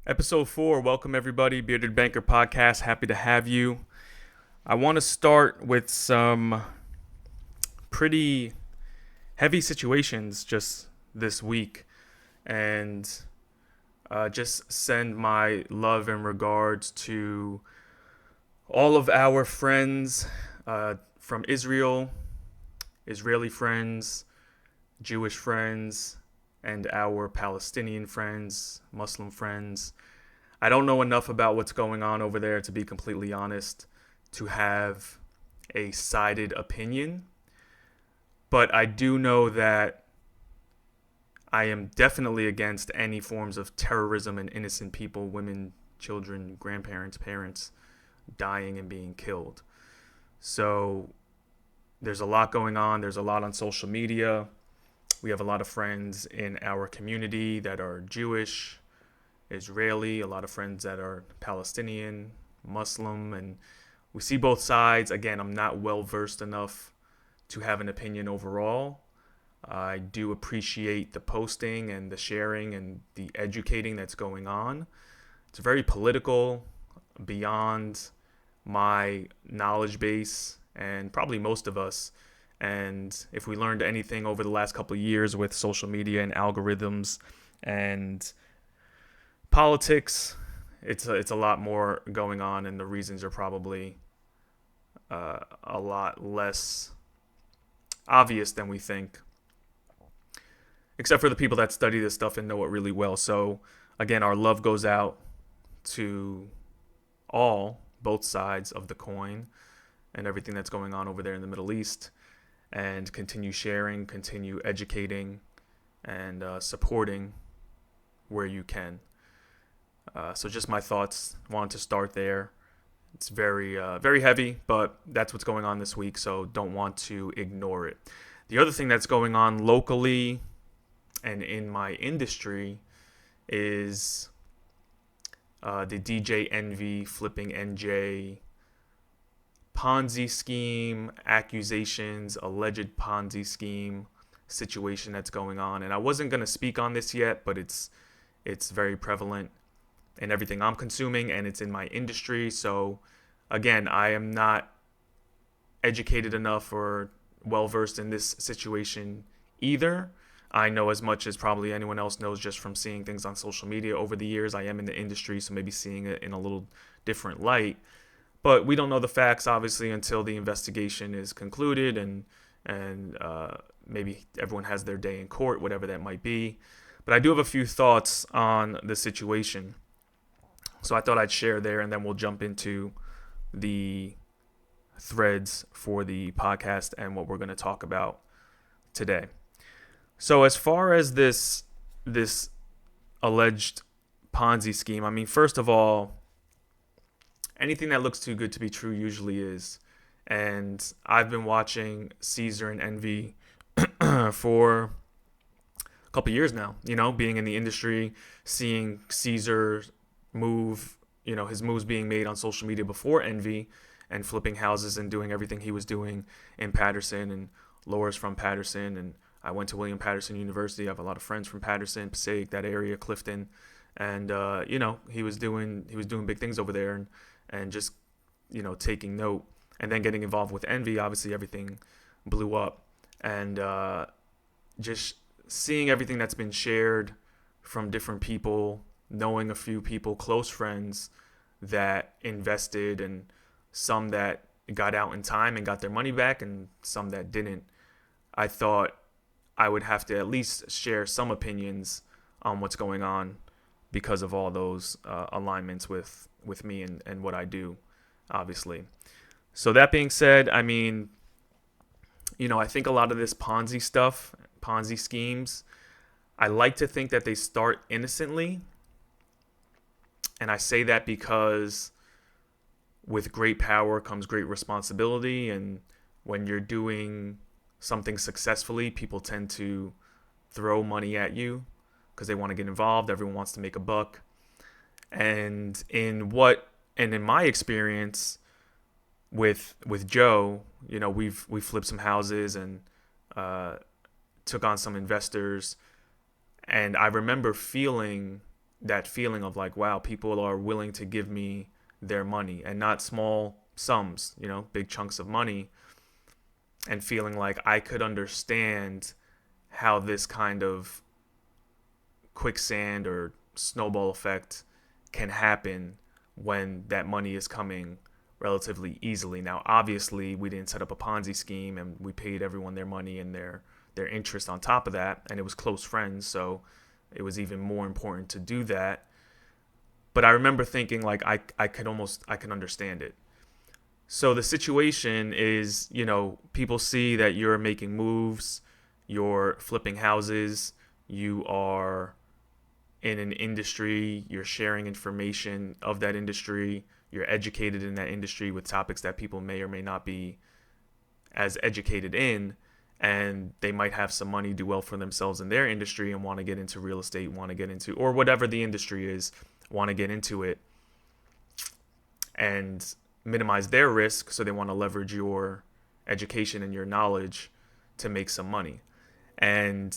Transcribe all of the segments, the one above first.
Episode 4, welcome everybody, Bearded Banker Podcast. Happy to have you. I want to start with some pretty heavy situations just this week and just send my love and regards to all of our friends from Israel, Israeli friends, Jewish friends, and our Palestinian friends, Muslim friends. I don't know enough about what's going on over there, to be completely honest, to have a sided opinion. But I do know that I am definitely against any forms of terrorism and innocent people, women, children, grandparents, parents, dying and being killed. So there's a lot going on. There's a lot on social media. We have a lot of friends in our community that are Jewish, Israeli, a lot of friends that are Palestinian, Muslim, and we see both sides. Again, I'm not well versed enough to have an opinion overall. I do appreciate the posting and the sharing and the educating that's going on. It's very political, beyond my knowledge base, and probably most of us. And if we learned anything over the last couple of years with social media and algorithms and politics, it's a lot more going on, and the reasons are probably a lot less obvious than we think, except for the people that study this stuff and know it really well. So again, our love goes out to both sides of the coin and everything that's going on over there in the Middle East, and continue sharing, continue educating, and supporting where you can. So just my thoughts. Wanted to start there. It's very heavy, but that's what's going on this week, so don't want to ignore it. The other thing that's going on locally and in my industry is the DJ Envy, Flipping NJ Ponzi scheme, accusations, alleged Ponzi scheme situation that's going on. And I wasn't going to speak on this yet, but it's very prevalent in everything I'm consuming, and it's in my industry. So again, I am not educated enough or well versed in this situation either. I know as much as probably anyone else knows just from seeing things on social media over the years. I am in the industry, so maybe seeing it in a little different light. But we don't know the facts, obviously, until the investigation is concluded, and maybe everyone has their day in court, whatever that might be. But I do have a few thoughts on the situation. So I thought I'd share there, and then we'll jump into the threads for the podcast and what we're going to talk about today. So as far as this alleged Ponzi scheme, I mean, first of all, anything that looks too good to be true usually is. And I've been watching Caesar and Envy for a couple years now, being in the industry, seeing Caesar move, his moves being made on social media before Envy, and flipping houses and doing everything he was doing in Patterson. And Laura's from Patterson, and I went to William Patterson University. I have a lot of friends from Patterson, Passaic, that area, Clifton. And he was doing big things over there, and just taking note, and then getting involved with Envy. Obviously everything blew up, and just seeing everything that's been shared from different people, knowing a few people, close friends that invested, and some that got out in time and got their money back, and some that didn't. I thought I would have to at least share some opinions on what's going on because of all those alignments with me and what I do, obviously. So that being said, I mean, I think a lot of this Ponzi stuff, Ponzi schemes, I like to think that they start innocently. And I say that because with great power comes great responsibility. And when you're doing something successfully, people tend to throw money at you because they want to get involved. Everyone wants to make a buck. And in my experience with Joe, we've flipped some houses and took on some investors, and I remember feeling that feeling of like, wow, people are willing to give me their money, and not small sums, big chunks of money, and feeling like I could understand how this kind of quicksand or snowball effect can happen when that money is coming relatively easily. Now, obviously, we didn't set up a Ponzi scheme, and we paid everyone their money and their interest on top of that, and it was close friends, so it was even more important to do that. But I remember thinking like I can understand it. So the situation is, people see that you're making moves, you're flipping houses, you are in an industry, you're sharing information of that industry, you're educated in that industry with topics that people may or may not be as educated in, and they might have some money, do well for themselves in their industry, and want to get into real estate, want to get into, or whatever the industry is, want to get into it and minimize their risk. So they want to leverage your education and your knowledge to make some money. And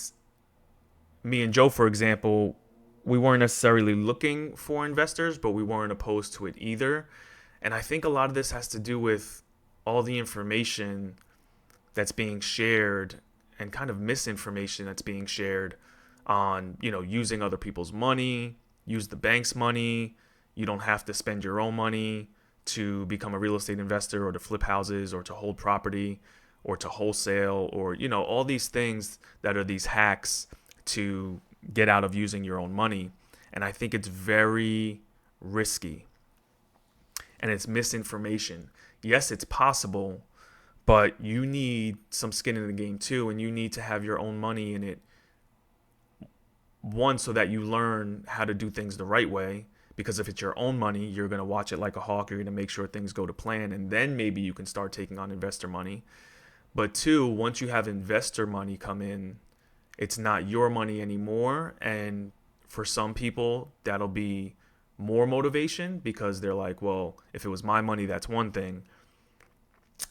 me and Joe, for example, we weren't necessarily looking for investors, but we weren't opposed to it either. And I think a lot of this has to do with all the information that's being shared and kind of misinformation that's being shared on, using other people's money, use the bank's money. You don't have to spend your own money to become a real estate investor or to flip houses or to hold property or to wholesale or, all these things that are these hacks to get out of using your own money. And I think it's very risky and it's misinformation. Yes, it's possible, but you need some skin in the game too, and you need to have your own money in it. One, so that you learn how to do things the right way, because if it's your own money, you're going to watch it like a hawk. You're going to make sure things go to plan, and then maybe you can start taking on investor money. But two, once you have investor money come in, it's not your money anymore. And for some people, that'll be more motivation, because they're like, well, if it was my money, that's one thing.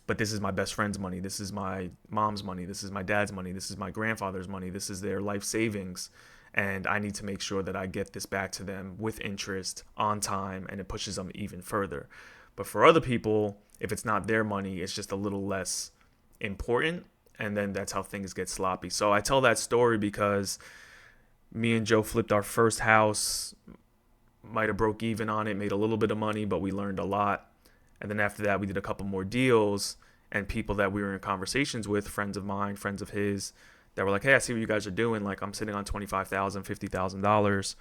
But this is my best friend's money. This is my mom's money. This is my dad's money. This is my grandfather's money. This is their life savings. And I need to make sure that I get this back to them with interest on time, and it pushes them even further. But for other people, if it's not their money, it's just a little less important. And then that's how things get sloppy. So I tell that story because me and Joe flipped our first house, might have broke even on it, made a little bit of money, but we learned a lot. And then after that, we did a couple more deals, and people that we were in conversations with, friends of mine, friends of his, that were like, hey, I see what you guys are doing. Like, I'm sitting on $25,000, $50,000,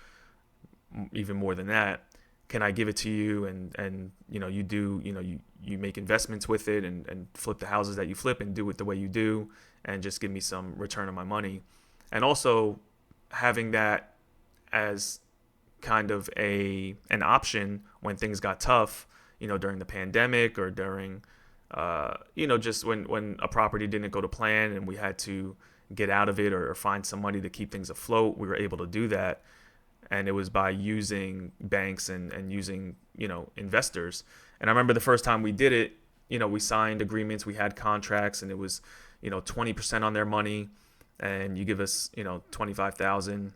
even more than that. Can I give it to you? And you do, you make investments with it and flip the houses that you flip and do it the way you do, and just give me some return on my money. And also having that as kind of an option when things got tough, during the pandemic, or during, just when a property didn't go to plan and we had to get out of it or find some money to keep things afloat. We were able to do that. And it was by using banks and using, investors. And I remember the first time we did it, we signed agreements, we had contracts, and it was, 20% on their money, and you give us, 25,000,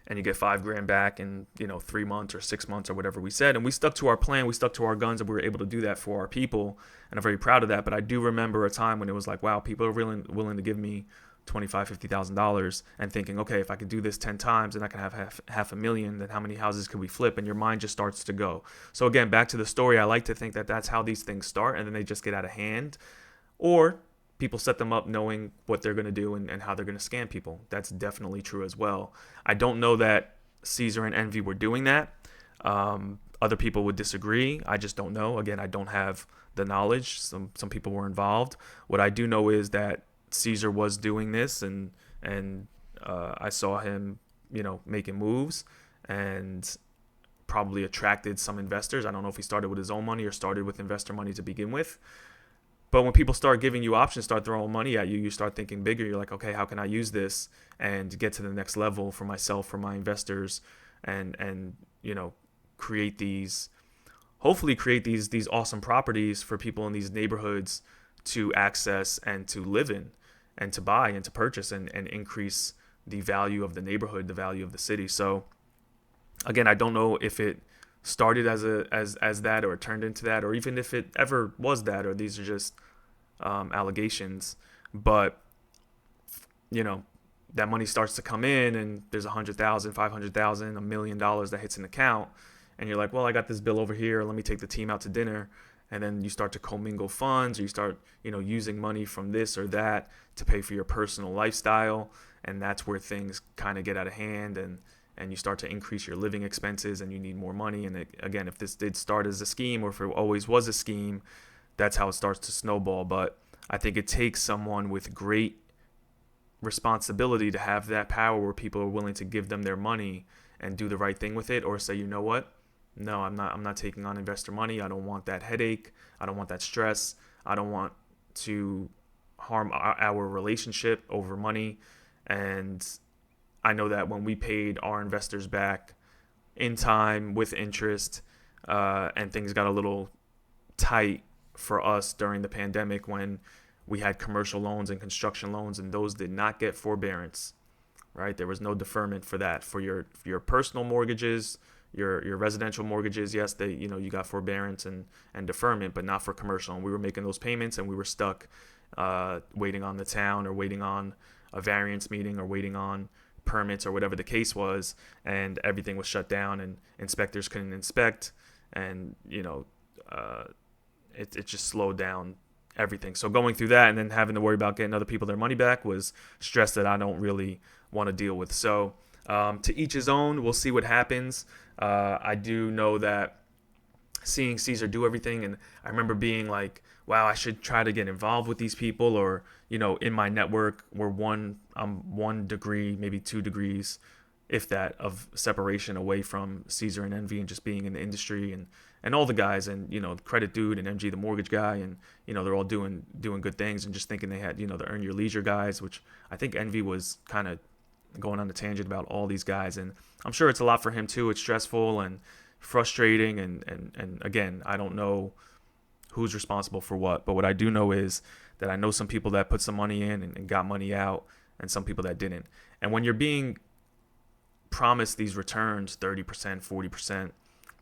and you get $5,000 back in, 3 months or 6 months or whatever we said. And we stuck to our plan, we stuck to our guns, and we were able to do that for our people. And I'm very proud of that. But I do remember a time when it was like, wow, people are really willing to give me $25,000, $50,000, and thinking, okay, if I could do this 10 times and I can have half a million, then how many houses could we flip? And your mind just starts to go. So again, back to the story, I like to think that that's how these things start, and then they just get out of hand. Or people set them up knowing what they're going to do and how they're going to scam people. That's definitely true as well. I don't know that Caesar and Envy were doing that. Other people would disagree. I just don't know. Again, I don't have the knowledge. Some people were involved. What I do know is that Caesar was doing this, and I saw him, making moves, and probably attracted some investors. I don't know if he started with his own money or started with investor money to begin with. But when people start giving you options, start throwing money at you, you start thinking bigger. You're like, okay, how can I use this and get to the next level for myself, for my investors, and hopefully create these awesome properties for people in these neighborhoods to access and to live in and to buy and to purchase and increase the value of the neighborhood, the value of the city. So Again, I don't know if it started as that, or it turned into that, or even if it ever was that, or these are just allegations. But you know, that money starts to come in, and there's 100,000, 500,000, $1 million that hits an account, and you're like, well, I got this bill over here. Let me take the team out to dinner. And then you start to commingle funds, or you start, using money from this or that to pay for your personal lifestyle, and that's where things kind of get out of hand, and you start to increase your living expenses, and you need more money. And again, if this did start as a scheme, or if it always was a scheme, that's how it starts to snowball. But I think it takes someone with great responsibility to have that power where people are willing to give them their money and do the right thing with it, or say, you know what, no, I'm not taking on investor money. I don't want that headache. I don't want that stress. I don't want to harm our relationship over money. And I know that when we paid our investors back in time with interest, and things got a little tight for us during the pandemic, when we had commercial loans and construction loans, and those did not get forbearance, right? There was no deferment for that. For your personal mortgages, your residential mortgages, yes, you got forbearance and deferment, but not for commercial. And we were making those payments, and we were stuck waiting on the town, or waiting on a variance meeting, or waiting on permits, or whatever the case was, and everything was shut down, and inspectors couldn't inspect, and it just slowed down everything. So going through that, and then having to worry about getting other people their money back, was stress that I don't really want to deal with. So to each his own. We'll see what happens. I do know that seeing Caesar do everything, and I remember being like, wow, I should try to get involved with these people, or in my network, I'm 1 degree, maybe 2 degrees, if that, of separation away from Caesar and Envy, and just being in the industry, and all the guys, and Credit Dude and MG the mortgage guy, and they're all doing good things, and just thinking they had the Earn Your Leisure guys, which I think Envy was kind of going on a tangent about all these guys, and I'm sure it's a lot for him too. It's stressful and frustrating, and again, I don't know who's responsible for what, but what I do know is that I know some people that put some money in and got money out, and some people that didn't. And when you're being promised these returns, 30%, 40%,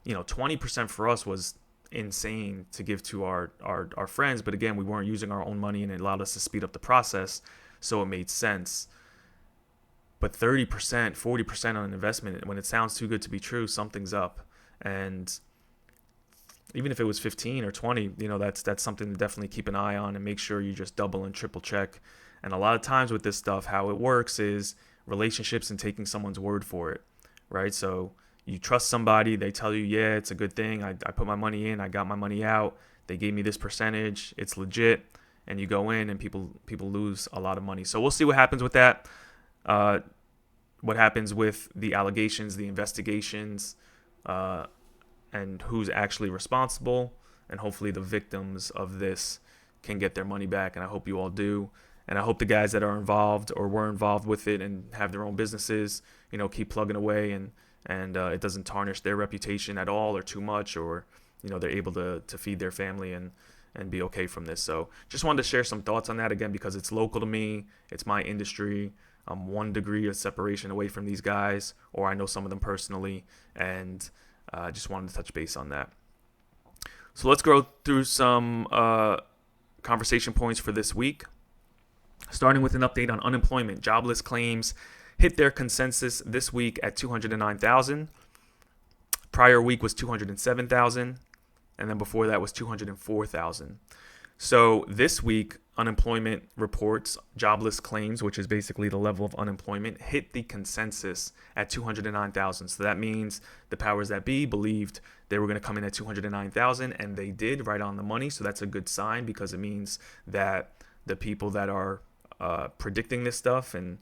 20% for us was insane to give to our friends, but again, we weren't using our own money, and it allowed us to speed up the process, so it made sense. But 30%, 40% on an investment, when it sounds too good to be true, something's up. And even if it was 15 or 20, that's something to definitely keep an eye on, and make sure you just double and triple check. And a lot of times with this stuff, how it works is relationships and taking someone's word for it, right? So you trust somebody, they tell you, yeah, it's a good thing. I put my money in, I got my money out, they gave me this percentage, it's legit. And you go in, and people lose a lot of money. So we'll see what happens with that. What happens with the allegations, the investigations, and who's actually responsible. And hopefully the victims of this can get their money back, and I hope you all do. And I hope the guys that are involved or were involved with it and have their own businesses, keep plugging away, and it doesn't tarnish their reputation at all, or too much, or they're able to feed their family and be okay from this. So just wanted to share some thoughts on that, again, because it's local to me, it's my industry. I'm 1 degree of separation away from these guys, or I know some of them personally, and I just wanted to touch base on that. So let's go through some conversation points for this week. Starting with an update on unemployment. Jobless claims hit their consensus this week at 209,000. Prior week was 207,000, and then before that was 204,000. So this week, unemployment reports, jobless claims, which is basically the level of unemployment, hit the consensus at 209,000. So that means the powers that be believed they were going to come in at 209,000, and they did, right on the money. So that's a good sign, because it means that the people that are predicting this stuff and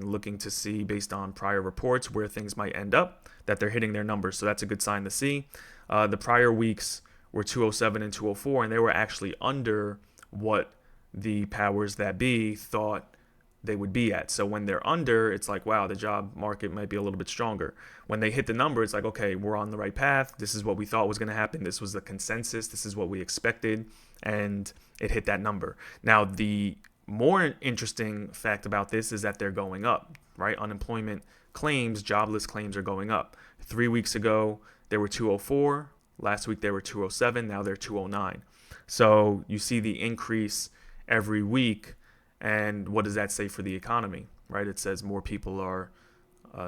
looking to see, based on prior reports, where things might end up, that they're hitting their numbers. So that's a good sign to see. The prior weeks were 207 and 204, and they were actually under what the powers that be thought they would be at. So when they're under, it's like, wow, the job market might be a little bit stronger. When they hit the number, it's like, okay, we're on the right path. This is what we thought was going to happen. This was the consensus. This is what we expected. And it hit that number. Now, the more interesting fact about this is that they're going up, right? Unemployment claims, jobless claims are going up. 3 weeks ago, they were 204. Last week, they were 207. Now they're 209. So you see the increase every week. And what does that say for the economy, right? It says more people are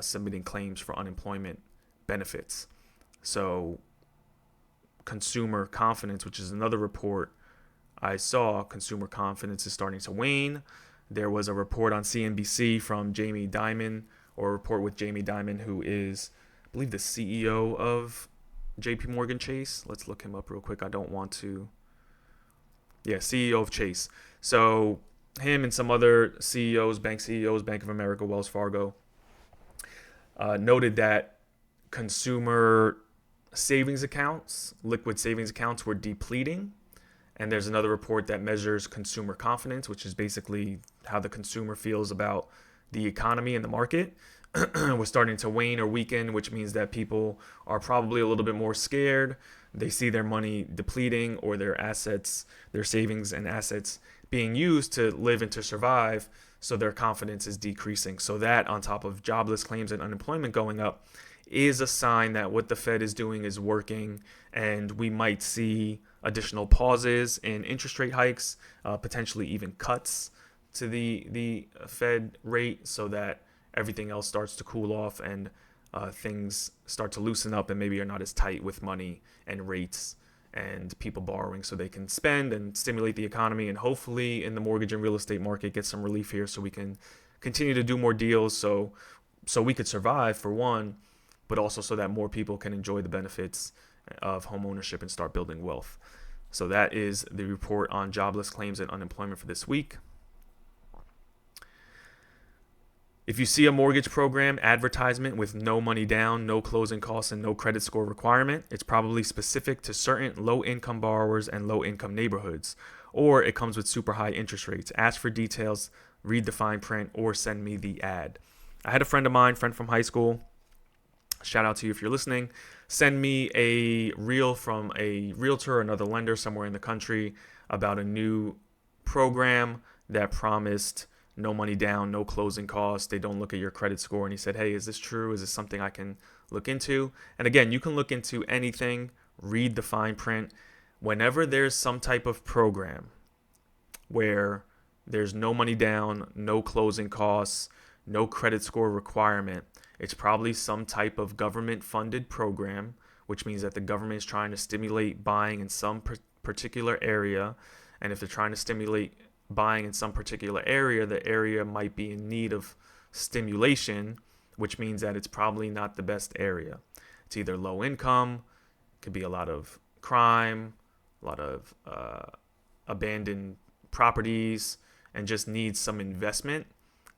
submitting claims for unemployment benefits. So consumer confidence, which is another report I saw, consumer confidence is starting to wane. There was a report on CNBC from Jamie Dimon, or a report with Jamie Dimon, who is, I believe, the CEO of JP Morgan Chase. Let's look him up real quick. I don't want to. Yeah, CEO of Chase. So him and some other CEOs, Bank of America, Wells Fargo, noted that consumer savings accounts, liquid savings accounts, were depleting. And there's another report that measures consumer confidence, which is basically how the consumer feels about the economy and the market, was starting to wane or weaken, which means that people are probably a little bit more scared. They see their money depleting, or their assets, their savings and assets being used to live and to survive. So their confidence is decreasing. So that, on top of jobless claims and unemployment going up, is a sign that what the Fed is doing is working, and we might see additional pauses in interest rate hikes, potentially even cuts to the Fed rate, so that everything else starts to cool off and things start to loosen up, and maybe are not as tight with money and rates and people borrowing, so they can spend and stimulate the economy, and hopefully in the mortgage and real estate market get some relief here, so we can continue to do more deals, so we could survive, for one, but also so that more people can enjoy the benefits of home ownership and start building wealth. So that is the report on jobless claims and unemployment for this week. If you see a mortgage program advertisement with no money down, no closing costs, and no credit score requirement, it's probably specific to certain low-income borrowers and low-income neighborhoods, or it comes with super high interest rates. Ask for details, read the fine print, or send me the ad. I had a friend from high school, shout out to you if you're listening, send me a reel from a realtor or another lender somewhere in the country about a new program that promised no money down, no closing costs. They don't look at your credit score. And he said, hey, is this true? Is this something I can look into? And again, you can look into anything, read the fine print. Whenever there's some type of program where there's no money down, no closing costs, no credit score requirement, it's probably some type of government-funded program, which means that the government is trying to stimulate buying in some particular area. And if they're trying to stimulate buying in some particular area, the area might be in need of stimulation, which means that it's probably not the best area. It's either low income, could be a lot of crime, a lot of abandoned properties, and just needs some investment.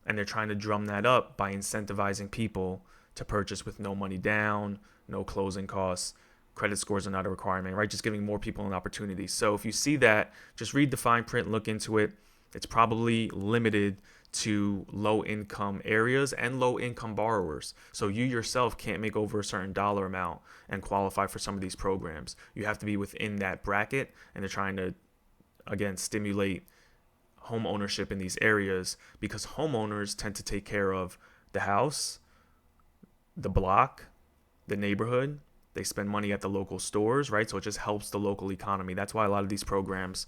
And they're trying to drum that up by incentivizing people to purchase with no money down, no closing costs. Credit scores are not a requirement, right? Just giving more people an opportunity. So if you see that, just read the fine print, look into it. It's probably limited to low income areas and low income borrowers. So you yourself can't make over a certain dollar amount and qualify for some of these programs. You have to be within that bracket, and they're trying to, again, stimulate home ownership in these areas, because homeowners tend to take care of the house, the block, the neighborhood. They spend money at the local stores, right? So it just helps the local economy. That's why a lot of these programs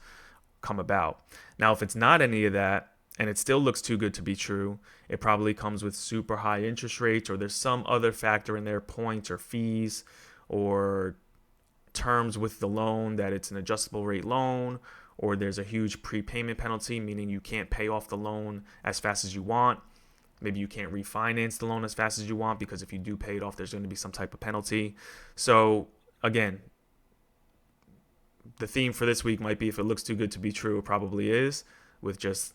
come about. Now, if it's not any of that, and it still looks too good to be true, it probably comes with super high interest rates, or there's some other factor in there, points or fees or terms with the loan, that it's an adjustable rate loan, or there's a huge prepayment penalty, meaning you can't pay off the loan as fast as you want. Maybe you can't refinance the loan as fast as you want, because if you do pay it off, there's going to be some type of penalty. So again, the theme for this week might be, if it looks too good to be true, it probably is, with just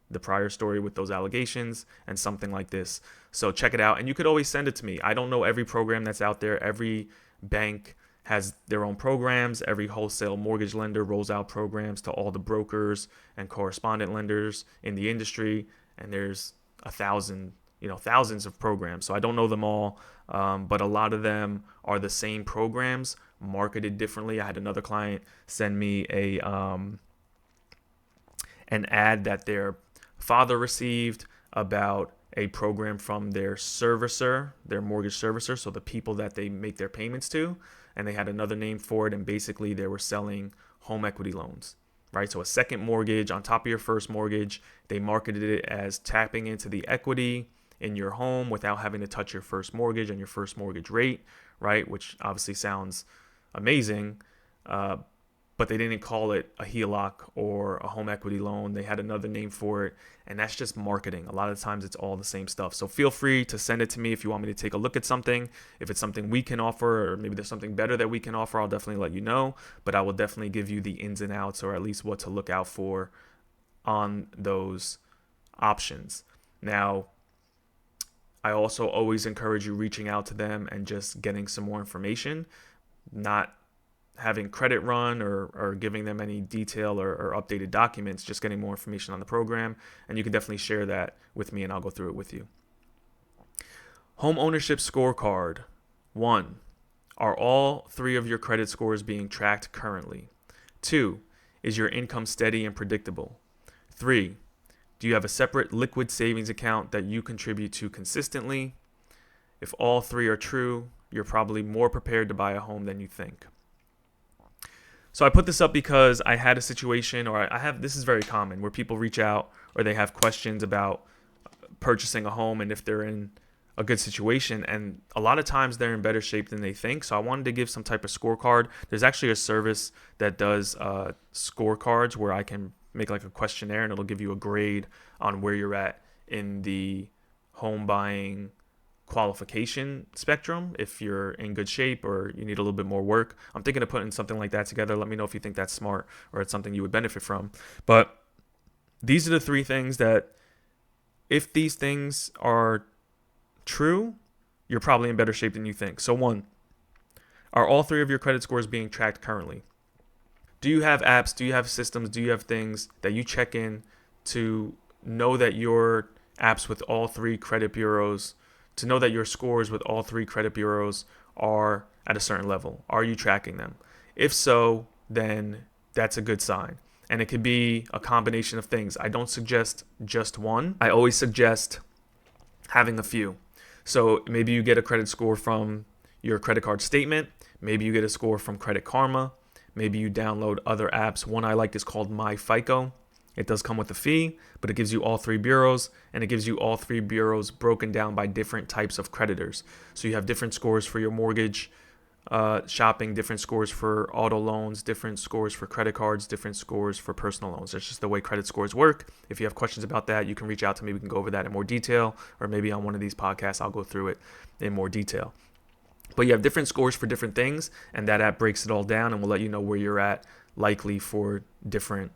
the prior story with those allegations and something like this. So check it out, and you could always send it to me. I don't know every program that's out there. Every bank has their own programs. Every wholesale mortgage lender rolls out programs to all the brokers and correspondent lenders in the industry, and there's thousands of programs. So I don't know them all, but a lot of them are the same programs marketed differently. I had another client send me an ad that their father received about a program from their servicer, their mortgage servicer, so the people that they make their payments to, and they had another name for it, and basically they were selling home equity loans, right? So a second mortgage on top of your first mortgage. They marketed it as tapping into the equity in your home without having to touch your first mortgage and your first mortgage rate, right? Which obviously sounds amazing, but they didn't call it a HELOC or a home equity loan. They had another name for it, and that's just marketing. A lot of times it's all the same stuff. So feel free to send it to me if you want me to take a look at something. If it's something we can offer, or maybe there's something better that we can offer, I'll definitely let you know. But I will definitely give you the ins and outs, or at least what to look out for on those options. Now, I also always encourage you reaching out to them and just getting some more information, not having credit run or giving them any detail or updated documents, just getting more information on the program. And you can definitely share that with me and I'll go through it with you. Home ownership scorecard. 1. Are all 3 of your credit scores being tracked currently? 2. Is your income steady and predictable? 3. Do you have a separate liquid savings account that you contribute to consistently? If all 3 are true, you're probably more prepared to buy a home than you think. So I put this up because I had a situation, or this is very common, where people reach out or they have questions about purchasing a home and if they're in a good situation. And a lot of times they're in better shape than they think. So I wanted to give some type of scorecard. There's actually a service that does scorecards where I can make like a questionnaire and it'll give you a grade on where you're at in the home buying qualification spectrum, if you're in good shape or you need a little bit more work. I'm thinking of putting something like that together. Let me know if you think that's smart or it's something you would benefit from. But these are the 3 things that, if these things are true, you're probably in better shape than you think. So 1, are all 3 of your credit scores being tracked currently? Do you have apps? Do you have systems? Do you have things that you check in to know that your apps with all 3 credit bureaus, to know that your scores with all 3 credit bureaus are at a certain level? Are you tracking them? If so, then that's a good sign. And it could be a combination of things. I don't suggest just one. I always suggest having a few. So maybe you get a credit score from your credit card statement. Maybe you get a score from Credit Karma. Maybe you download other apps. One I like is called My FICO. It does come with a fee, but it gives you all 3 bureaus, and it gives you all 3 bureaus broken down by different types of creditors. So you have different scores for your mortgage shopping, different scores for auto loans, different scores for credit cards, different scores for personal loans. That's just the way credit scores work. If you have questions about that, you can reach out to me. We can go over that in more detail, or maybe on one of these podcasts, I'll go through it in more detail. But you have different scores for different things, and that app breaks it all down and will let you know where you're at likely for different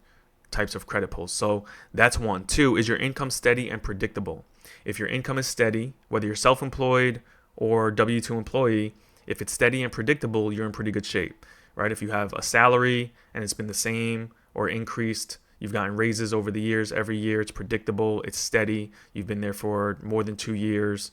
types of credit pulls. So that's 1. 2, is your income steady and predictable? If your income is steady, whether you're self-employed or W-2 employee, if it's steady and predictable, you're in pretty good shape, right? If you have a salary and it's been the same or increased, you've gotten raises over the years, every year, it's predictable, it's steady, you've been there for more than 2 years,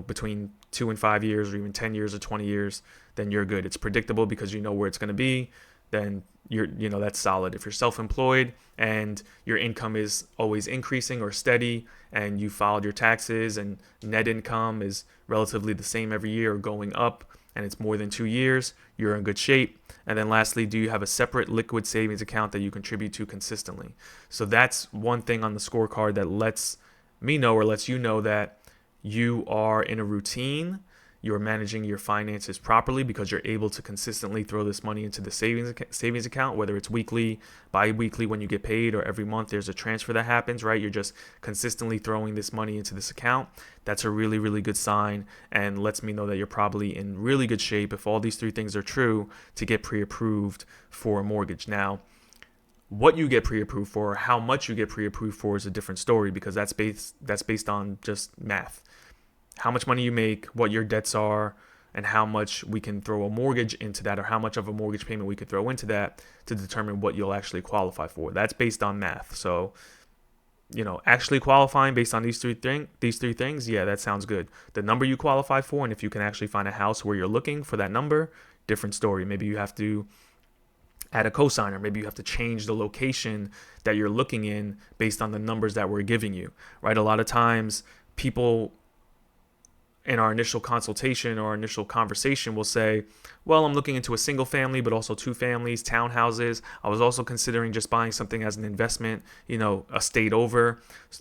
between 2 and 5 years, or even 10 years or 20 years, then you're good. It's predictable because you know where it's going to be. Then that's solid. If you're self-employed and your income is always increasing or steady, and you filed your taxes and net income is relatively the same every year or going up, and it's more than 2 years, you're in good shape. And then lastly, do you have a separate liquid savings account that you contribute to consistently? So that's one thing on the scorecard that lets me know, or lets you know, that you are in a routine, you're managing your finances properly, because you're able to consistently throw this money into the savings account, whether it's weekly, bi-weekly when you get paid, or every month there's a transfer that happens, right? You're just consistently throwing this money into this account. That's a really, really good sign, and lets me know that you're probably in really good shape, if all these 3 things are true, to get pre-approved for a mortgage. Now, what you get pre-approved for, or how much you get pre-approved for, is a different story, because that's based on just math. How much money you make, what your debts are, and how much we can throw a mortgage into that, or how much of a mortgage payment we could throw into that to determine what you'll actually qualify for. That's based on math. So, actually qualifying based on these three things, yeah, that sounds good. The number you qualify for, and if you can actually find a house where you're looking for that number, different story. Maybe you have to add a cosigner. Maybe you have to change the location that you're looking in based on the numbers that we're giving you, right? A lot of times people in our initial consultation or our initial conversation will say, well, I'm looking into a single family, but also two families, townhouses. I was also considering just buying something as an investment, a state over,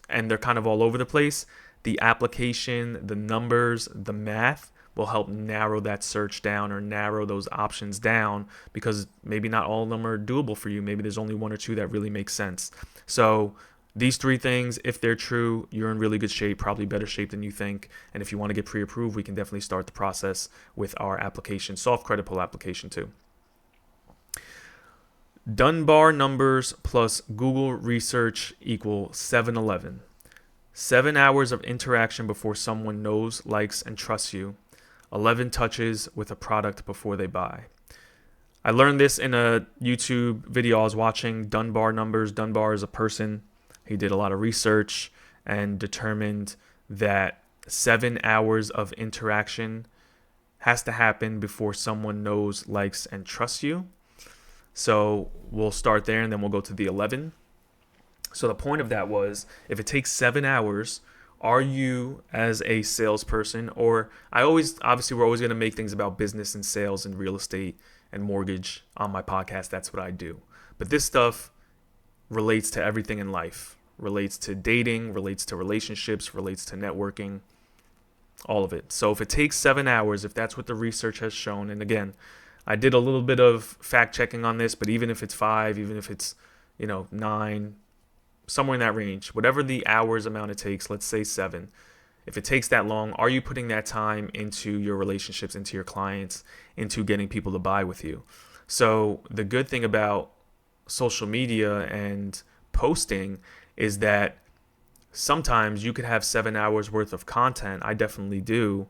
and they're kind of all over the place. The application, the numbers, the math will help narrow that search down or narrow those options down, because maybe not all of them are doable for you. Maybe there's only one or two that really make sense. So these three things, if they're true, you're in really good shape, probably better shape than you think. And if you want to get pre-approved, we can definitely start the process with our application, soft credit pull application too. Dunbar numbers plus Google research equal 7-11. 7 hours of interaction before someone knows, likes, and trusts you. 11 touches with a product before they buy. I learned this in a YouTube video I was watching, Dunbar numbers. Dunbar is a person. He did a lot of research and determined that 7 hours of interaction has to happen before someone knows, likes, and trusts you. So we'll start there and then we'll go to the 11. So the point of that was, if it takes 7 hours, are you as a salesperson, or obviously we're always going to make things about business and sales and real estate and mortgage on my podcast. That's what I do. But this stuff relates to everything in life, relates to dating, relates to relationships, relates to networking, all of it. So if it takes 7 hours, if that's what the research has shown, and again, I did a little bit of fact checking on this, but even if it's 5, even if it's 9, somewhere in that range, whatever the hours amount it takes, let's say 7. If it takes that long, are you putting that time into your relationships, into your clients, into getting people to buy with you? So the good thing about social media and posting is that sometimes you could have 7 hours worth of content. I definitely do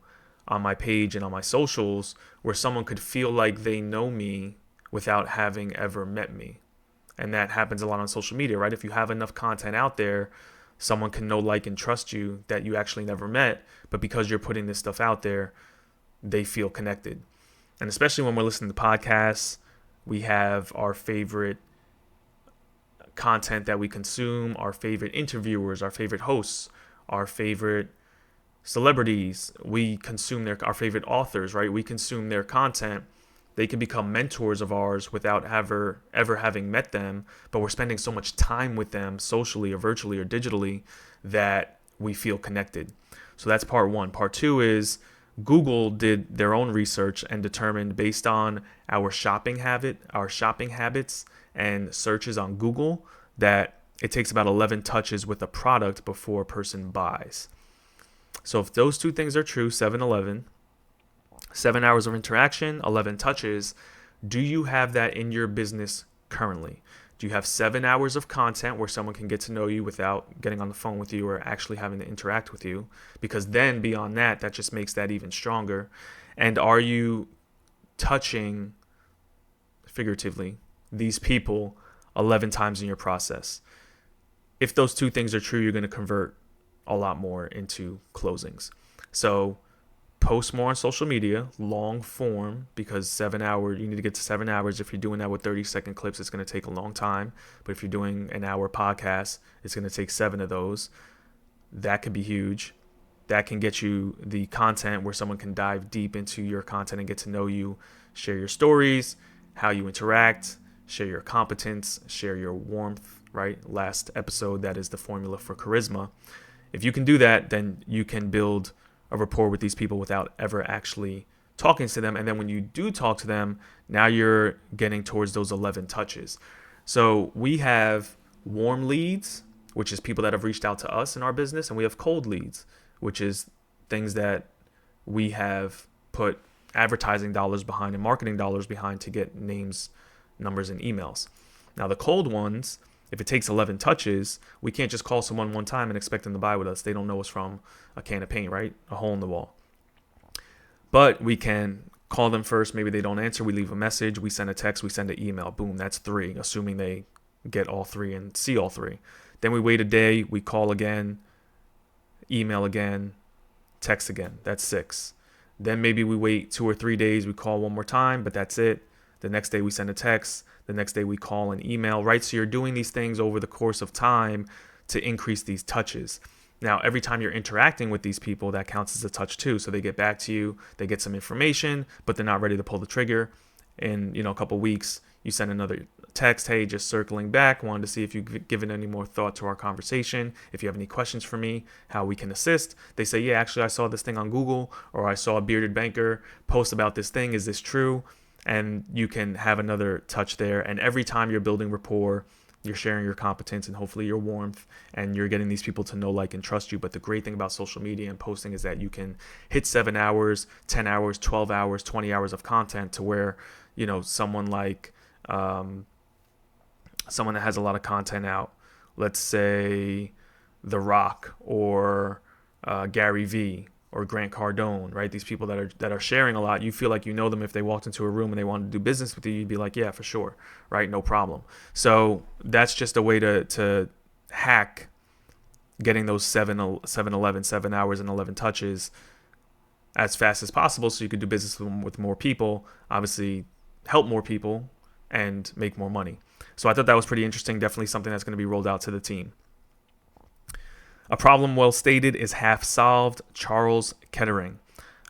on my page and on my socials, where someone could feel like they know me without having ever met me. And that happens a lot on social media, right? If you have enough content out there, someone can know, like, and trust you that you actually never met, but because you're putting this stuff out there, they feel connected. And especially when we're listening to podcasts, we have our favorite content that we consume, our favorite interviewers, our favorite hosts, our favorite celebrities. We consume our favorite authors, right? We consume their content. They can become mentors of ours without ever having met them, but we're spending so much time with them socially or virtually or digitally that we feel connected. So that's part one. Part two is Google did their own research and determined, based on our shopping habits and searches on Google, that it takes about 11 touches with a product before a person buys. So if those two things are true, 7-11, 7 hours of interaction, 11 touches, do you have that in your business currently? Do you have 7 hours of content where someone can get to know you without getting on the phone with you or actually having to interact with you? Because then beyond that, that just makes that even stronger. And are you touching, figuratively, these people 11 times in your process? If those two things are true, you're going to convert a lot more into closings. So post more on social media, long form, because 7 hours, you need to get to 7 hours. If you're doing that with 30-second clips, it's going to take a long time. But if you're doing an hour podcast, it's going to take 7 of those. That could be huge. That can get you the content where someone can dive deep into your content and get to know you, share your stories, how you interact, share your competence, share your warmth, right? Last episode, that is the formula for charisma. If you can do that, then you can build a rapport with these people without ever actually talking to them. And then when you do talk to them, now you're getting towards those 11 touches. So we have warm leads, which is people that have reached out to us in our business. And we have cold leads, which is things that we have put advertising dollars behind and marketing dollars behind to get names, numbers, and emails. Now the cold ones, if it takes 11 touches, we can't just call someone one time and expect them to buy with us. They don't know us from a can of paint, right? A hole in the wall. But we can call them first. Maybe they don't answer. We leave a message. We send a text. We send an email. Boom, that's 3, assuming they get all 3 and see all 3. Then we wait a day. We call again, email again, text again. That's 6. Then maybe we wait 2 or 3 days. We call one more time, but that's it. The next day we send a text. The next day we call and email, right? So you're doing these things over the course of time to increase these touches. Now, every time you're interacting with these people, that counts as a touch too. So they get back to you, they get some information, but they're not ready to pull the trigger. In a couple weeks, you send another text, hey, just circling back, wanted to see if you've given any more thought to our conversation, if you have any questions for me, how we can assist. They say, yeah, actually, I saw this thing on Google, or I saw a bearded banker post about this thing. Is this true? And you can have another touch there. And every time you're building rapport, you're sharing your competence and hopefully your warmth, and you're getting these people to know, like, and trust you. But the great thing about social media and posting is that you can hit 7 hours, 10 hours, 12 hours, 20 hours of content to where, someone like someone that has a lot of content out, let's say The Rock or Gary Vee or Grant Cardone, right? These people that are sharing a lot, you feel like you know them. If they walked into a room and they wanted to do business with you, you'd be like, yeah, for sure, right? No problem. So that's just a way to hack getting those 7 hours and 11 touches as fast as possible, so you could do business with more people, obviously help more people, and make more money. So I thought that was pretty interesting. Definitely something that's going to be rolled out to the team. A problem well stated is half solved. Charles Kettering.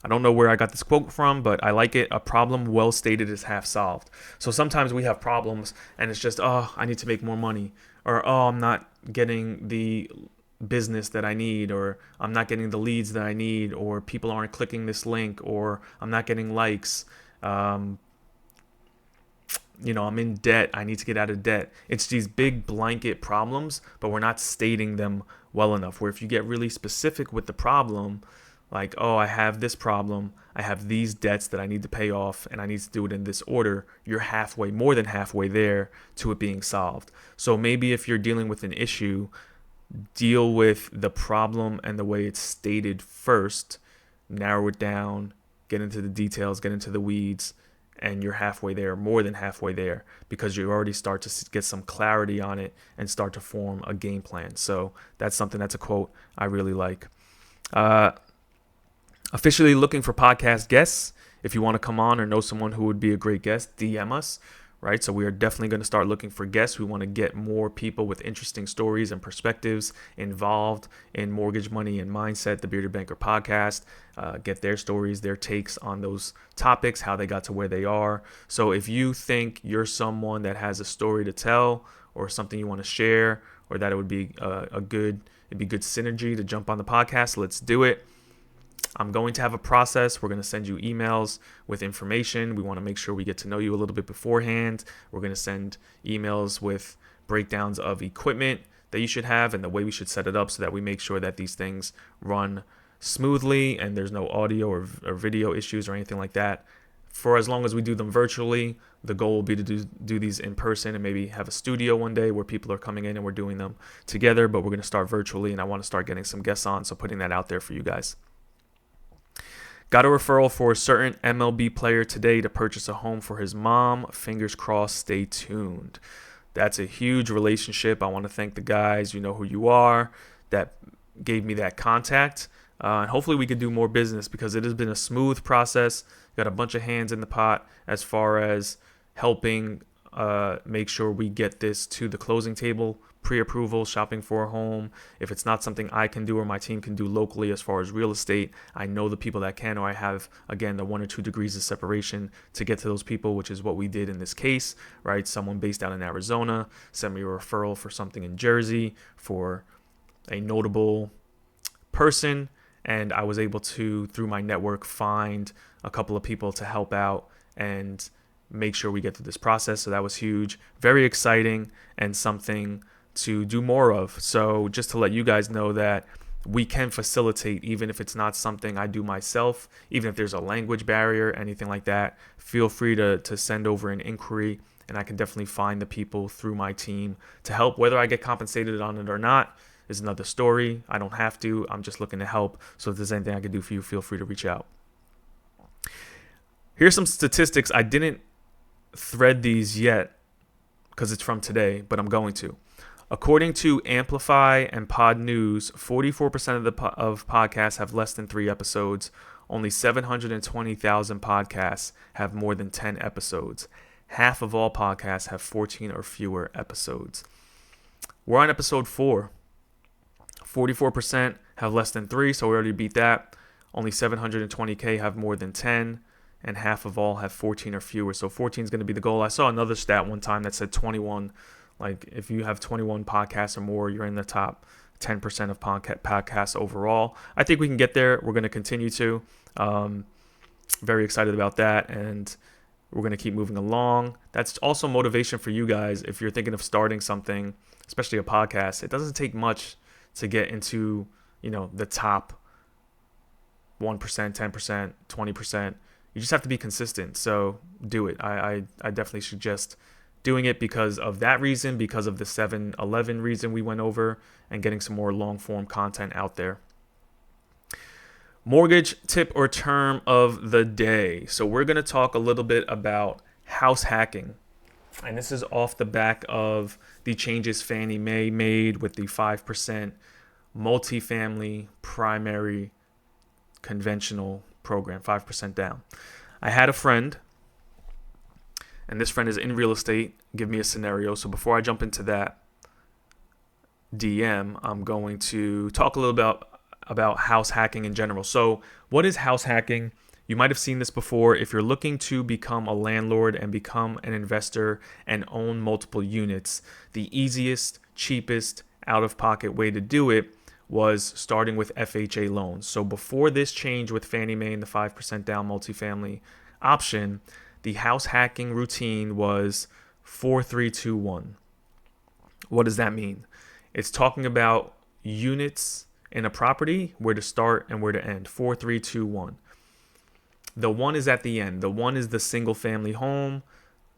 I don't know where I got this quote from, but I like it. A problem well stated is half solved. So sometimes we have problems and it's just, I need to make more money, or, I'm not getting the business that I need, or I'm not getting the leads that I need, or people aren't clicking this link, or I'm not getting likes. I'm in debt. I need to get out of debt. It's these big blanket problems, but we're not stating them well enough. Where if you get really specific with the problem, like, I have this problem, I have these debts that I need to pay off, and I need to do it in this order, you're more than halfway there to it being solved. So maybe if you're dealing with an issue, deal with the problem and the way it's stated first, narrow it down, get into the details, get into the weeds, and you're halfway there, more than halfway there, because you already start to get some clarity on it and start to form a game plan. So that's a quote I really like. Officially looking for podcast guests. If you want to come on or know someone who would be a great guest, DM us. Right, so we are definitely going to start looking for guests. We want to get more people with interesting stories and perspectives involved in mortgage, money, and mindset, the Bearded Banker podcast. Get their stories, their takes on those topics, how they got to where they are. So if you think you're someone that has a story to tell, or something you want to share, or that it would be it'd be good synergy to jump on the podcast, let's do it. I'm going to have a process. We're going to send you emails with information. We want to make sure we get to know you a little bit beforehand. We're going to send emails with breakdowns of equipment that you should have and the way we should set it up, so that we make sure that these things run smoothly and there's no audio or video issues or anything like that. For as long as we do them virtually, the goal will be to do these in person, and maybe have a studio one day where people are coming in and we're doing them together. But we're going to start virtually, and I want to start getting some guests on, so putting that out there for you guys. Got a referral for a certain MLB player today to purchase a home for his mom. Fingers crossed, stay tuned. That's a huge relationship. I want to thank the guys, you know who you are, that gave me that contact. And hopefully we could do more business, because it has been a smooth process. Got a bunch of hands in the pot as far as helping make sure we get this to the closing table, pre-approval, shopping for a home. If it's not something I can do or my team can do locally as far as real estate, I know the people that can, or I have, again, the 1 or 2 degrees of separation to get to those people, which is what we did in this case, right? Someone based out in Arizona sent me a referral for something in Jersey for a notable person, and I was able to, through my network, find a couple of people to help out and make sure we get through this process. So that was huge, very exciting, and something to do more of. So just to let you guys know that we can facilitate, even if it's not something I do myself, even if there's a language barrier, anything like that, feel free to send over an inquiry, and I can definitely find the people through my team to help. Whether I get compensated on it or not is another story. I don't have to. I'm just looking to help. So if there's anything I can do for you, feel free to reach out. Here's some statistics. I didn't thread these yet because it's from today, but I'm going to. According to Amplify and Pod News, 44% of podcasts have less than 3 episodes. Only 720,000 podcasts have more than 10 episodes. Half of all podcasts have 14 or fewer episodes. We're on episode 4. 44% have less than 3, so we already beat that. Only 720K have more than 10, and half of all have 14 or fewer. So 14 is going to be the goal. I saw another stat one time that said 21. Like if you have 21 podcasts or more, you're in the top 10% of podcasts overall. I think we can get there. We're going to continue to. Very excited about that, and we're going to keep moving along. That's also motivation for you guys if you're thinking of starting something, especially a podcast. It doesn't take much to get into, the top 1%, 10%, 20%. You just have to be consistent. So do it. I definitely suggest doing it because of that reason, because of the 7-11 reason we went over, and getting some more long form content out there. Mortgage tip or term of the day. So we're going to talk a little bit about house hacking. And this is off the back of the changes Fannie Mae made with the 5% multifamily primary conventional program, 5% down. I had a friend, and this friend is in real estate, give me a scenario. So before I jump into that DM, I'm going to talk a little about house hacking in general. So what is house hacking? You might have seen this before. If you're looking to become a landlord and become an investor and own multiple units, the easiest, cheapest, out-of-pocket way to do it was starting with FHA loans. So before this change with Fannie Mae and the 5% down multifamily option, the house hacking routine was 4-3-2-1. What does that mean? It's talking about units in a property, where to start and where to end. 4-3-2-1. The 1 is at the end. The 1 is the single family home,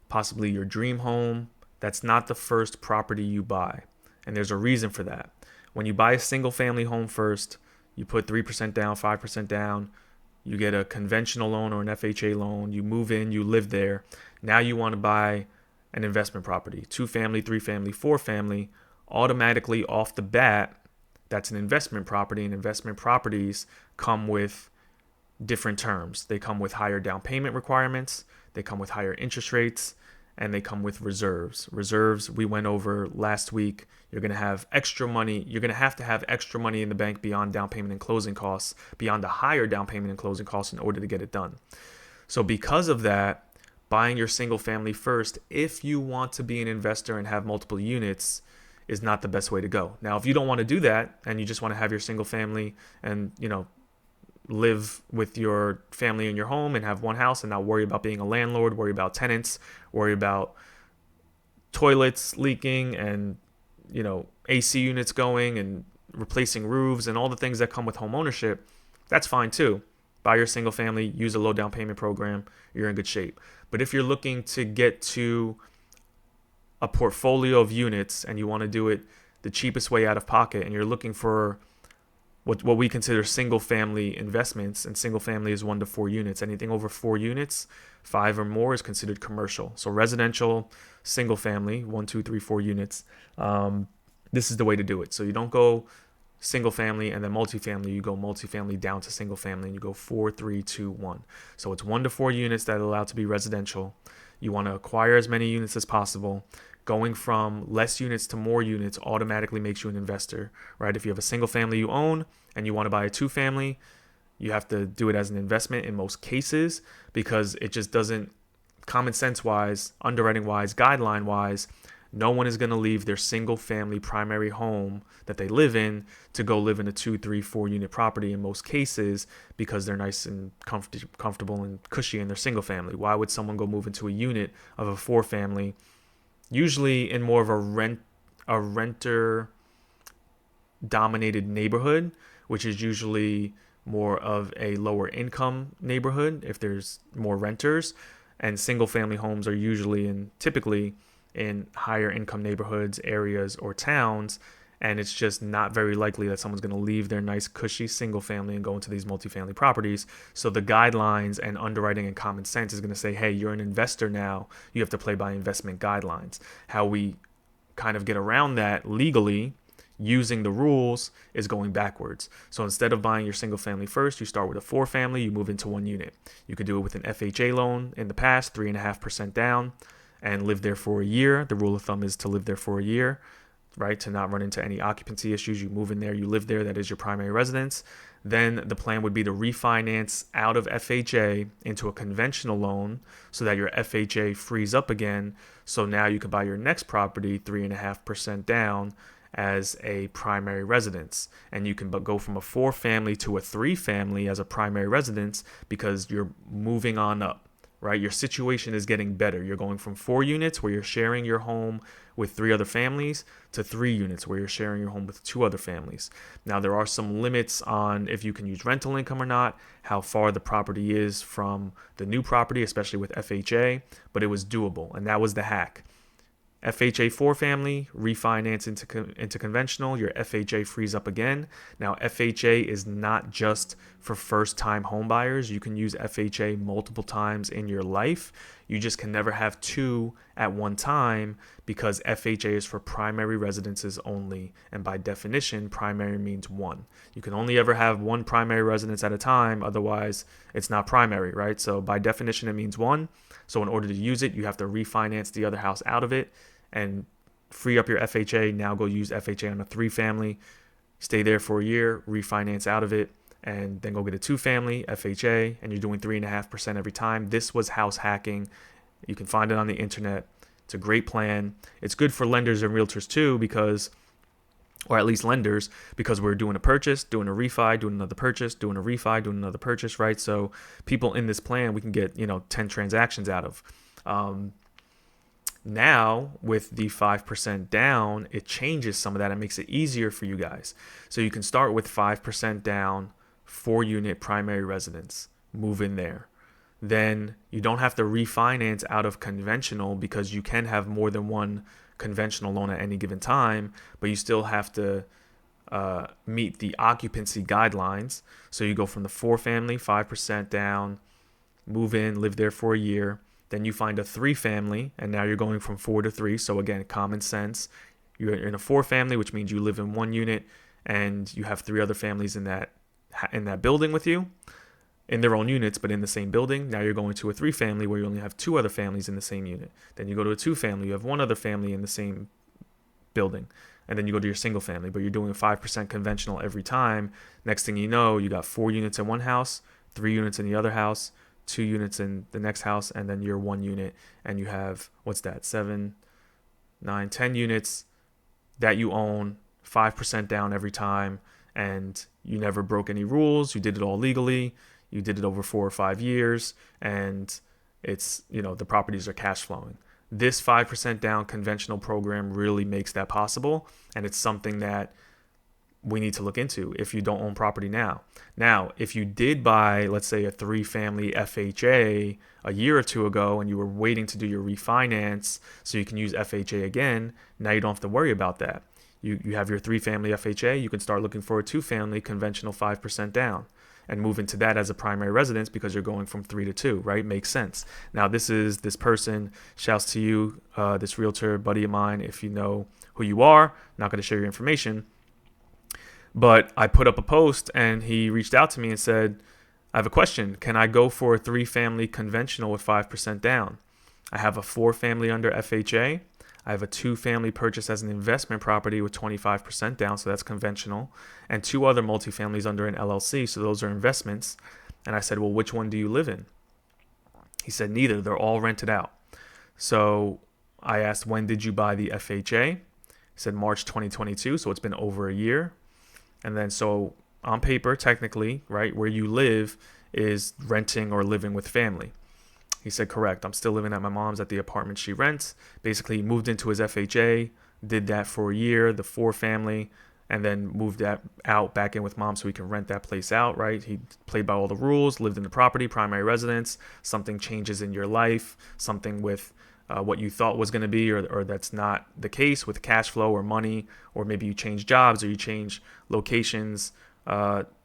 possibly your dream home. That's not the first property you buy. And there's a reason for that. When you buy a single family home first, you put 3% down, 5% down, you get a conventional loan or an FHA loan, you move in, you live there. Now you want to buy an investment property, 2 family, 3 family, 4 family. Automatically off the bat, that's an investment property, and investment properties come with different terms. They come with higher down payment requirements, they come with higher interest rates, and they come with reserves. Reserves, we went over last week. You're going to have extra money. You're going to have extra money in the bank beyond down payment and closing costs, beyond the higher down payment and closing costs in order to get it done. So because of that, buying your single family first, if you want to be an investor and have multiple units, is not the best way to go. Now, if you don't want to do that and you just want to have your single family and, live with your family in your home and have one house and not worry about being a landlord, worry about tenants, worry about toilets leaking and, AC units going and replacing roofs and all the things that come with home ownership, that's fine too. Buy your single family, use a low down payment program, you're in good shape. But if you're looking to get to a portfolio of units and you want to do it the cheapest way out of pocket, and you're looking for what we consider single family investments, and single family is 1 to 4 units. Anything over 4 units, 5 or more, is considered commercial. So residential, single family, 1, 2, 3, 4 units. This is the way to do it. So you don't go single family and then multifamily. You go multifamily down to single family, and you go 4-3-2-1. So it's 1 to 4 units that are allowed to be residential. You want to acquire as many units as possible. Going from less units to more units automatically makes you an investor, right? If you have a single family you own and you want to buy a 2 family, you have to do it as an investment in most cases, because it just doesn't, common sense wise, underwriting wise, guideline wise, no one is going to leave their single family primary home that they live in to go live in a 2, 3, 4 unit property in most cases, because they're nice and comfortable and cushy in their single family. Why would someone go move into a unit of a 4 family, usually in more of a renter dominated neighborhood, which is usually more of a lower income neighborhood if there's more renters, and single family homes are usually typically in higher income neighborhoods, areas, or towns, and it's just not very likely that someone's going to leave their nice cushy single family and go into these multifamily properties. So the guidelines and underwriting and common sense is going to say, hey, you're an investor now, you have to play by investment guidelines. How we kind of get around that legally using the rules is going backwards. So instead of buying your single family first, you start with a 4 family, you move into 1 unit. You could do it with an FHA loan in the past, 3.5% down, and live there for a year. The rule of thumb is to live there for a year. right? To not run into any occupancy issues. You move in there, you live there, that is your primary residence. Then the plan would be to refinance out of FHA into a conventional loan so that your FHA frees up again. So now you could buy your next property 3.5% down as a primary residence. And you can go from a 4-family to a 3-family as a primary residence because you're moving on up. Right? Your situation is getting better. You're going from 4 units where you're sharing your home with 3 other families to 3 units where you're sharing your home with 2 other families. Now, there are some limits on if you can use rental income or not, how far the property is from the new property, especially with FHA, but it was doable. And that was the hack. FHA 4-family, refinance into conventional, your FHA frees up again. Now, FHA is not just for first-time home buyers. You can use FHA multiple times in your life. You just can never have 2 at one time because FHA is for primary residences only. And by definition, primary means 1. You can only ever have 1 primary residence at a time. Otherwise, it's not primary, right? So by definition, it means 1. So in order to use it, you have to refinance the other house out of it and free up your FHA. Now go use FHA on a 3-family, stay there for a year, refinance out of it, and then go get a 2-family FHA, and you're doing 3.5% every time. This was house hacking. You can find it on the internet. It's a great plan. It's good for lenders and realtors too because, or at least lenders, because we're doing a purchase, doing a refi, doing another purchase, doing a refi, doing another purchase, right? So people in this plan, we can get, 10 transactions out of. Now, with the 5% down, it changes some of that. It makes it easier for you guys. So you can start with 5% down, 4-unit primary residence, move in there. Then you don't have to refinance out of conventional because you can have more than 1 conventional loan at any given time, but you still have to meet the occupancy guidelines. So you go from the 4-family, 5% down, move in, live there for a year. Then you find a 3-family, and now you're going from 4 to 3. So again, common sense. You're in a 4-family, which means you live in 1 unit, and you have 3 other families in that building with you, in their own units, but in the same building. Now you're going to a 3-family where you only have 2 other families in the same unit. Then you go to a 2-family, you have 1 other family in the same building. And then you go to your single family, but you're doing a 5% conventional every time. Next thing you know, you got 4 units in one house, 3 units in the other house, 2 units in the next house, and then you're 1 unit, and you have, 7, 9, 10 units that you own, 5% down every time, and you never broke any rules. You did it all legally. You did it over 4 or 5 years, and it's, the properties are cash flowing. This 5% down conventional program really makes that possible, and it's something that we need to look into if you don't own property now. Now, if you did buy, let's say, a 3-family FHA a year or 2 ago and you were waiting to do your refinance so you can use FHA again, now you don't have to worry about that. You have your 3-family FHA, you can start looking for a 2-family conventional 5% down and move into that as a primary residence because you're going from 3 to 2, right? Makes sense. Now, this person, shouts to you, this realtor buddy of mine, if you know who you are, not going to share your information. But I put up a post and he reached out to me and said, I have a question. Can I go for a 3-family conventional with 5% down? I have a 4-family under FHA. I have a 2-family purchase as an investment property with 25% down, so that's conventional, and 2 other multifamilies under an LLC, so those are investments. And I said, well, which one do you live in? He said, neither. They're all rented out. So I asked, when did you buy the FHA? He said March 2022, so it's been over a year. And then so on paper, technically, right, where you live is renting or living with family. He said, correct. I'm still living at my mom's at the apartment she rents. Basically, he moved into his FHA, did that for a year, the 4-family, and then moved that out back in with mom so he can rent that place out, right? He played by all the rules, lived in the property, primary residence. Something changes in your life, something with what you thought was going to be, or that's not the case with cash flow or money, or maybe you change jobs or you change locations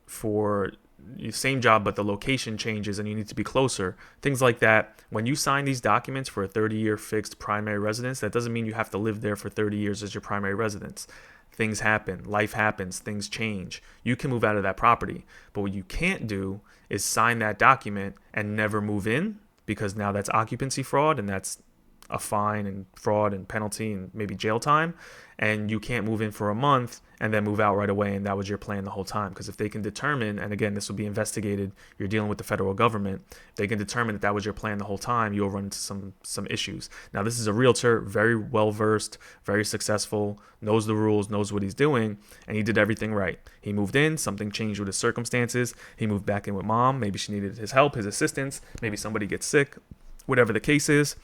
for the same job, but the location changes and you need to be closer. Things like that. When you sign these documents for a 30-year fixed primary residence, that doesn't mean you have to live there for 30 years as your primary residence. Things happen, life happens, things change. You can move out of that property, but what you can't do is sign that document and never move in, because now that's occupancy fraud and that's a fine and fraud and penalty and maybe jail time, and you can't move in for a month and then move out right away, and that was your plan the whole time. Because if they can determine, and again, this will be investigated, you're dealing with the federal government, they can determine that that was your plan the whole time, you'll run into some issues. Now, this is a realtor, very well versed, very successful, knows the rules, knows what he's doing, and he did everything right. He moved in, something changed with his circumstances, he moved back in with mom, maybe she needed his help, his assistance, maybe somebody gets sick, whatever the case is.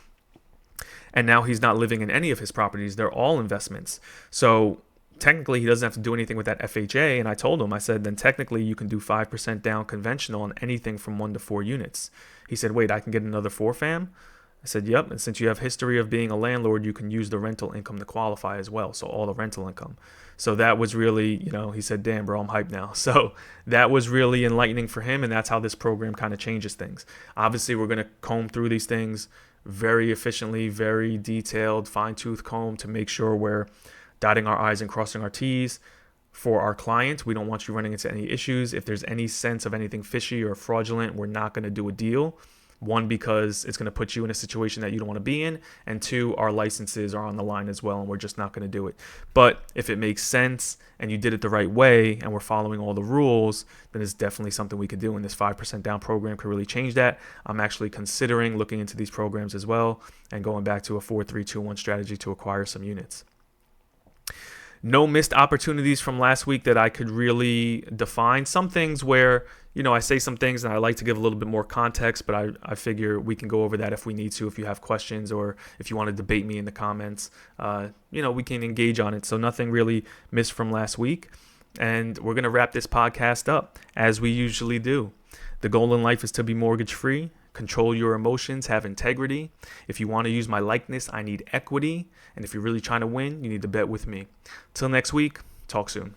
And now he's not living in any of his properties. They're all investments. So technically he doesn't have to do anything with that FHA. And I told him, I said, then technically you can do 5% down conventional on anything from 1 to 4 units. He said, wait, I can get another 4 fam? I said, yep. And since you have history of being a landlord, you can use the rental income to qualify as well. So all the rental income. So that was really, he said, damn, bro, I'm hyped now. So that was really enlightening for him. And that's how this program kind of changes things. Obviously, we're going to comb through these things very efficiently, very detailed, fine-tooth comb to make sure we're dotting our I's and crossing our T's for our client. We don't want you running into any issues. If there's any sense of anything fishy or fraudulent, we're not going to do a deal. 1, because it's going to put you in a situation that you don't want to be in. And 2, our licenses are on the line as well, and we're just not going to do it. But if it makes sense and you did it the right way and we're following all the rules, then it's definitely something we could do. And this 5% down program could really change that. I'm actually considering looking into these programs as well and going back to a 4-3-2-1 strategy to acquire some units. No missed opportunities from last week that I could really define. Some things where, I say some things and I like to give a little bit more context, but I figure we can go over that if we need to, if you have questions or if you want to debate me in the comments, we can engage on it. So nothing really missed from last week. And we're going to wrap this podcast up as we usually do. The goal in life is to be mortgage free. Control your emotions, have integrity. If you want to use my likeness, I need equity. And if you're really trying to win, you need to bet with me. Till next week, talk soon.